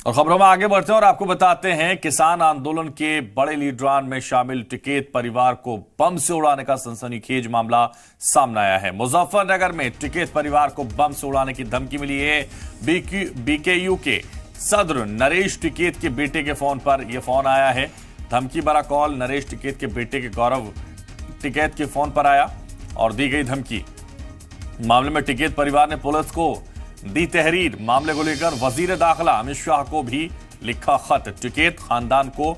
और खबरों में आगे बढ़ते हैं और आपको बताते हैं किसान आंदोलन के बड़े लीडरान में शामिल टिकैत परिवार को बम से उड़ाने का सनसनीखेज मामला सामने आया है। मुजफ्फरनगर में टिकैत परिवार को बम से उड़ाने की धमकी मिली है। बीकेयू के सदर नरेश टिकैत के बेटे के फोन पर यह फोन आया है। धमकी भरा कॉल नरेश टिकैत के बेटे के गौरव टिकैत के फोन पर आया और दी गई धमकी। मामले में टिकैत परिवार ने पुलिस को दी तहरीर। मामले को लेकर वजीर दाखिला अमित शाह को भी लिखा खत। टिकैत खानदान को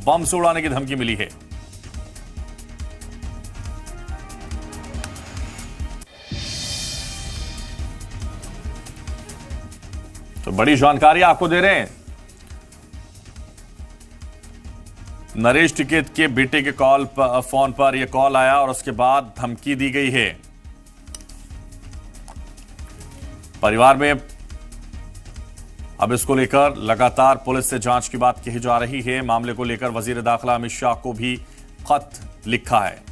बम से उड़ाने की धमकी मिली है। तो बड़ी जानकारी आपको दे रहे हैं। नरेश टिकैत के बेटे के फोन पर यह कॉल आया और उसके बाद धमकी दी गई है। परिवार में अब इसको लेकर लगातार पुलिस से जांच की बात कही जा रही है। मामले को लेकर वजीर दाखिला अमित शाह को भी खत लिखा है।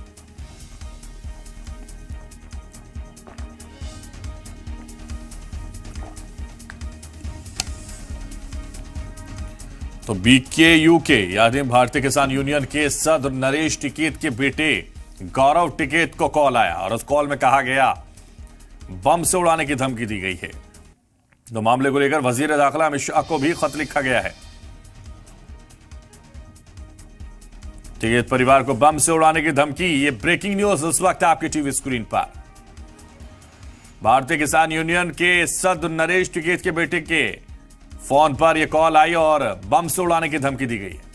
तो बीकेयू के यानी भारतीय किसान यूनियन के सदर नरेश टिकैत के बेटे गौरव टिकैत को कॉल आया और उस कॉल में कहा गया बम से उड़ाने की धमकी दी गई है। तो मामले को लेकर वजीर दाखिला अमित शाह को भी खत लिखा गया है। टिकैत परिवार को बम से उड़ाने की धमकी। ये ब्रेकिंग न्यूज इस वक्त आपके टीवी स्क्रीन पर। भारतीय किसान यूनियन के सदर नरेश टिकैत के बेटे के फोन पर यह कॉल आई और बम से उड़ाने की धमकी दी गई है।